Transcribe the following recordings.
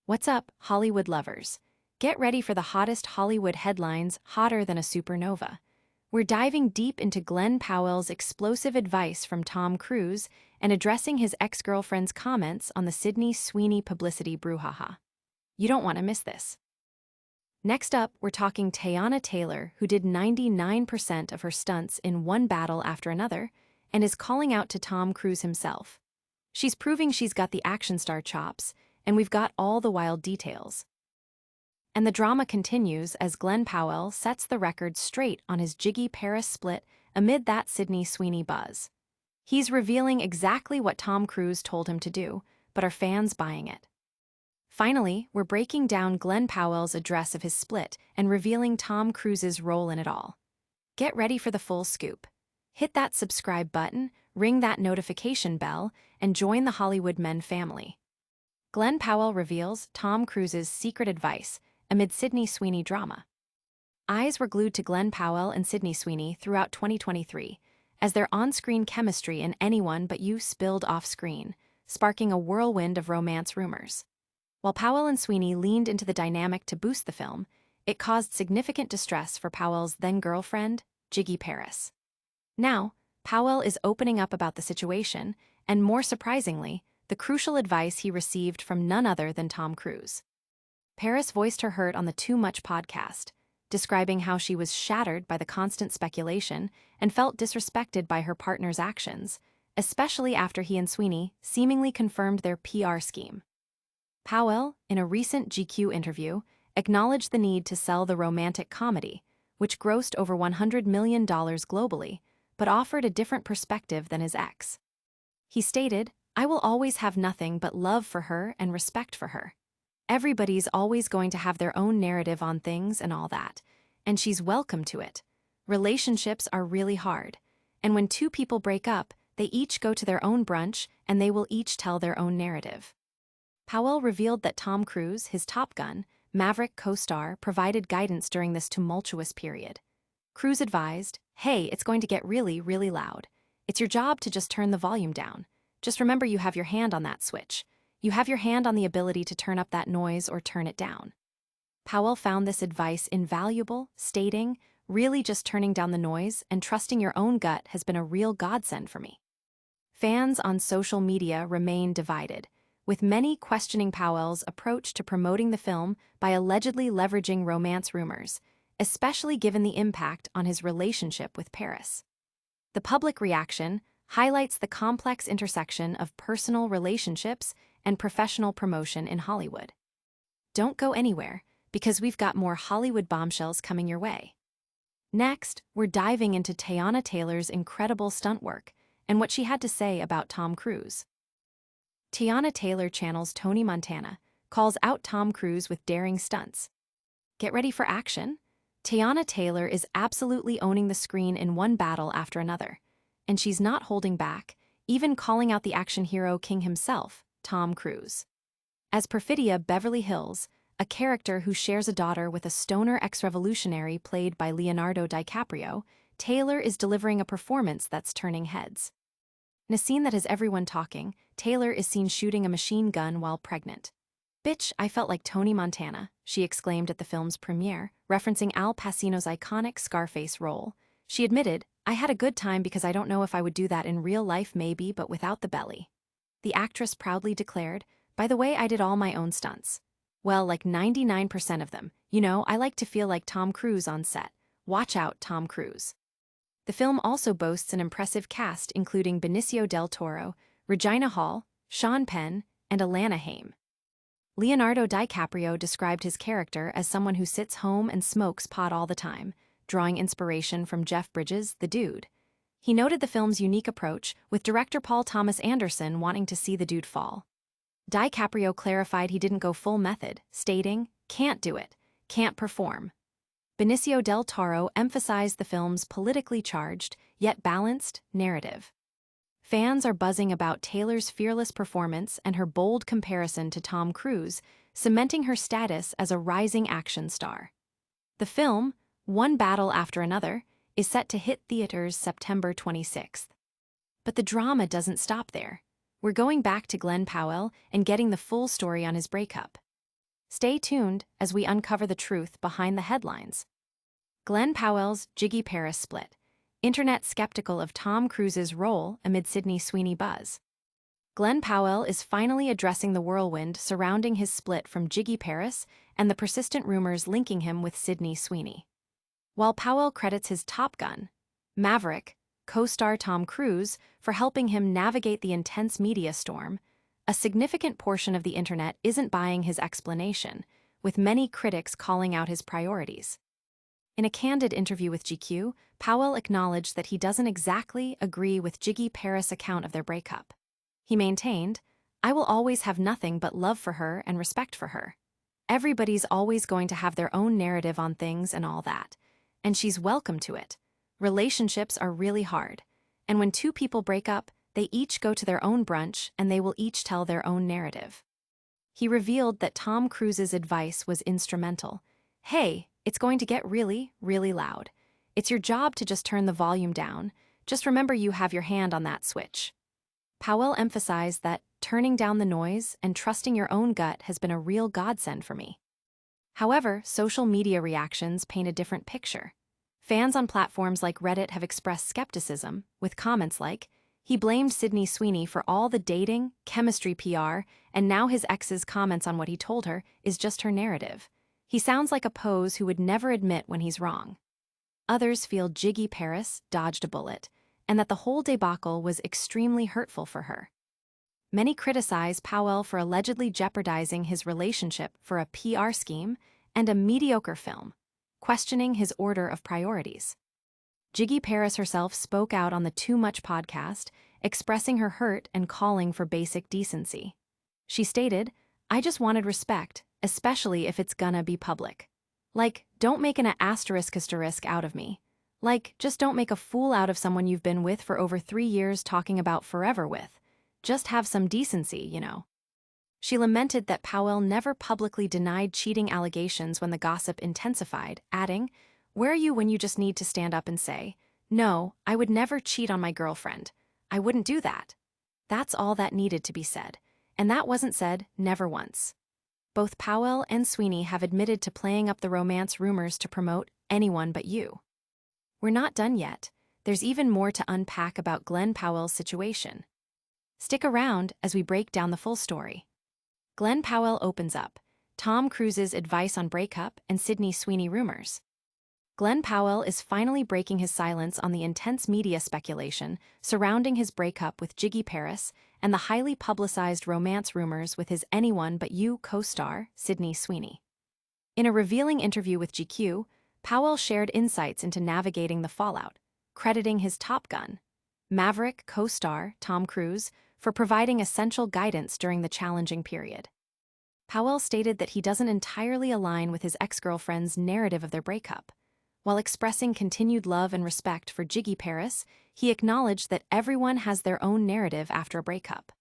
What's up, Hollywood lovers? Get ready for the hottest Hollywood headlines, hotter than a supernova. We're diving deep into Glen Powell's explosive advice from Tom Cruise and addressing his ex-girlfriend's comments on the Sydney Sweeney publicity brouhaha. You don't want to miss this. Next up, we're talking Teyana Taylor, who did 99% of her stunts in one battle after another, and is calling out to Tom Cruise himself. She's proving she's got the action star chops, and we've got all the wild details. And the drama continues as Glen Powell sets the record straight on his Gigi Paris split amid that Sydney Sweeney buzz. He's revealing exactly what Tom Cruise told him to do, but are fans buying it? Finally, we're breaking down Glen Powell's address of his split and revealing Tom Cruise's role in it all. Get ready for the full scoop. Hit that subscribe button, ring that notification bell, and join the Hollywood Men family. Glen Powell reveals Tom Cruise's secret advice amid Sydney Sweeney drama. Eyes were glued to Glen Powell and Sydney Sweeney throughout 2023, as their on-screen chemistry and anyone but you spilled off-screen, sparking a whirlwind of romance rumors. While Powell and Sweeney leaned into the dynamic to boost the film, it caused significant distress for Powell's then-girlfriend, Gigi Paris. Now, Powell is opening up about the situation, and more surprisingly, the crucial advice he received from none other than Tom Cruise. Paris voiced her hurt on the Too Much podcast, describing how she was shattered by the constant speculation and felt disrespected by her partner's actions, especially after he and Sweeney seemingly confirmed their PR scheme. Powell, in a recent GQ interview, acknowledged the need to sell the romantic comedy, which grossed over $100 million globally, but offered a different perspective than his ex. He stated, "I will always have nothing but love for her and respect for her. Everybody's always going to have their own narrative on things and all that, and she's welcome to it. Relationships are really hard, and when two people break up, they each go to their own brunch and they will each tell their own narrative." Powell revealed that Tom Cruise, his Top Gun, Maverick co-star, provided guidance during this tumultuous period. Cruise advised, "Hey, it's going to get really, really loud. It's your job to just turn the volume down. Just remember you have your hand on that switch. You have your hand on the ability to turn up that noise or turn it down." Powell found this advice invaluable, stating, "Really just turning down the noise and trusting your own gut has been a real godsend for me." Fans on social media remain divided, with many questioning Powell's approach to promoting the film by allegedly leveraging romance rumors, especially given the impact on his relationship with Paris. The public reaction highlights the complex intersection of personal relationships and professional promotion in Hollywood. Don't go anywhere, because we've got more Hollywood bombshells coming your way. Next, we're diving into Teyana Taylor's incredible stunt work and what she had to say about Tom Cruise. Teyana Taylor channels Tony Montana, calls out Tom Cruise with daring stunts. Get ready for action? Teyana Taylor is absolutely owning the screen in one battle after another, and she's not holding back, even calling out the action hero king himself, Tom Cruise. As Perfidia Beverly Hills, a character who shares a daughter with a stoner ex-revolutionary played by Leonardo DiCaprio, Taylor is delivering a performance that's turning heads. In a scene that has everyone talking, Taylor is seen shooting a machine gun while pregnant. "Bitch, I felt like Tony Montana," she exclaimed at the film's premiere, referencing Al Pacino's iconic Scarface role. She admitted, "I had a good time because I don't know if I would do that in real life maybe, but without the belly." The actress proudly declared, "By the way, I did all my own stunts. Well, like 99% of them. You know, I like to feel like Tom Cruise on set. Watch out, Tom Cruise." The film also boasts an impressive cast including Benicio del Toro, Regina Hall, Sean Penn, and Alana Haim. Leonardo DiCaprio described his character as someone who sits home and smokes pot all the time, drawing inspiration from Jeff Bridges' The Dude. He noted the film's unique approach, with director Paul Thomas Anderson wanting to see the dude fall. DiCaprio clarified he didn't go full method, stating, "Can't do it, can't perform." Benicio del Toro emphasized the film's politically charged, yet balanced, narrative. Fans are buzzing about Taylor's fearless performance and her bold comparison to Tom Cruise, cementing her status as a rising action star. The film, one battle after another, is set to hit theaters September 26th. But the drama doesn't stop there. We're going back to Glen Powell and getting the full story on his breakup. Stay tuned as we uncover the truth behind the headlines. Glen Powell's Gigi Paris split. Internet skeptical of Tom Cruise's role amid Sydney Sweeney buzz. Glen Powell is finally addressing the whirlwind surrounding his split from Gigi Paris and the persistent rumors linking him with Sydney Sweeney. While Powell credits his Top Gun, Maverick, co-star Tom Cruise for helping him navigate the intense media storm, a significant portion of the internet isn't buying his explanation, with many critics calling out his priorities. In a candid interview with GQ, Powell acknowledged that he doesn't exactly agree with Gigi Paris' account of their breakup. He maintained, "I will always have nothing but love for her and respect for her. Everybody's always going to have their own narrative on things and all that, and she's welcome to it. Relationships are really hard, and when two people break up, they each go to their own brunch and they will each tell their own narrative." He revealed that Tom Cruise's advice was instrumental. "Hey, it's going to get really, really loud. It's your job to just turn the volume down. Just remember you have your hand on that switch." Powell emphasized that turning down the noise and trusting your own gut has been a real godsend for me. However, social media reactions paint a different picture. Fans on platforms like Reddit have expressed skepticism, with comments like, "He blamed Sydney Sweeney for all the dating, chemistry PR, and now his ex's comments on what he told her is just her narrative. He sounds like a pose who would never admit when he's wrong." Others feel Gigi Paris dodged a bullet, and that the whole debacle was extremely hurtful for her. Many criticize Powell for allegedly jeopardizing his relationship for a PR scheme and a mediocre film, questioning his order of priorities. Gigi Paris herself spoke out on the Too Much podcast, expressing her hurt and calling for basic decency. She stated, "I just wanted respect, especially if it's gonna be public. Like, don't make an asterisk out of me. Like, just don't make a fool out of someone you've been with for over 3 years talking about forever with. Just have some decency, you know." She lamented that Powell never publicly denied cheating allegations when the gossip intensified, adding, "Where are you when you just need to stand up and say, 'No, I would never cheat on my girlfriend. I wouldn't do that.' That's all that needed to be said, and that wasn't said, never once." Both Powell and Sweeney have admitted to playing up the romance rumors to promote Anyone But You. We're not done yet. There's even more to unpack about Glen Powell's situation. Stick around as we break down the full story. Glen Powell opens up, Tom Cruise's advice on breakup and Sydney Sweeney rumors. Glen Powell is finally breaking his silence on the intense media speculation surrounding his breakup with Gigi Paris and the highly publicized romance rumors with his Anyone But You co-star, Sydney Sweeney. In a revealing interview with GQ, Powell shared insights into navigating the fallout, crediting his Top Gun, Maverick co-star, Tom Cruise, for providing essential guidance during the challenging period. Powell stated that he doesn't entirely align with his ex-girlfriend's narrative of their breakup. While expressing continued love and respect for Gigi Paris, he acknowledged that everyone has their own narrative after a breakup.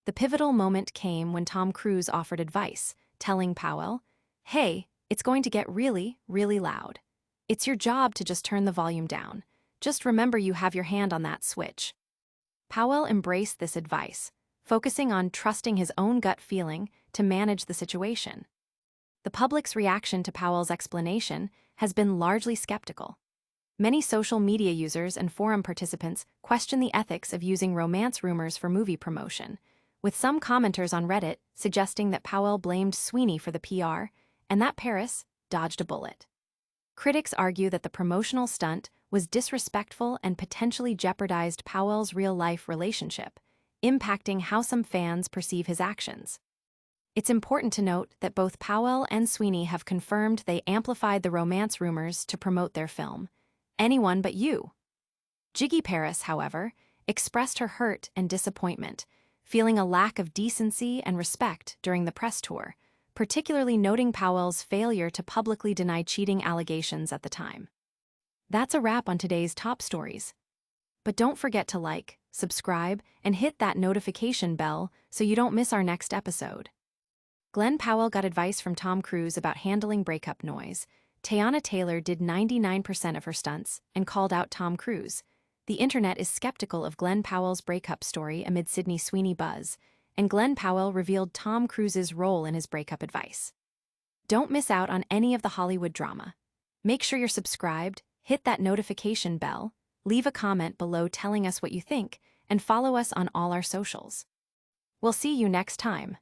The pivotal moment came when Tom Cruise offered advice, telling Powell, "Hey, it's going to get really, really loud. It's your job to just turn the volume down. Just remember you have your hand on that switch." Powell embraced this advice, focusing on trusting his own gut feeling to manage the situation. The public's reaction to Powell's explanation has been largely skeptical. Many social media users and forum participants question the ethics of using romance rumors for movie promotion, with some commenters on Reddit suggesting that Powell blamed Sweeney for the PR and that Paris dodged a bullet. Critics argue that the promotional stunt was disrespectful and potentially jeopardized Powell's real-life relationship, impacting how some fans perceive his actions. It's important to note that both Powell and Sweeney have confirmed they amplified the romance rumors to promote their film, Anyone But You. Gigi Paris, however, expressed her hurt and disappointment, feeling a lack of decency and respect during the press tour, particularly noting Powell's failure to publicly deny cheating allegations at the time. That's a wrap on today's top stories. But don't forget to like, subscribe, and hit that notification bell so you don't miss our next episode. Glen Powell got advice from Tom Cruise about handling breakup noise. Teyana Taylor did 99% of her stunts and called out Tom Cruise. The internet is skeptical of Glen Powell's breakup story amid Sydney Sweeney buzz, and Glen Powell revealed Tom Cruise's role in his breakup advice. Don't miss out on any of the Hollywood drama. Make sure you're subscribed, hit that notification bell, leave a comment below telling us what you think, and follow us on all our socials. We'll see you next time.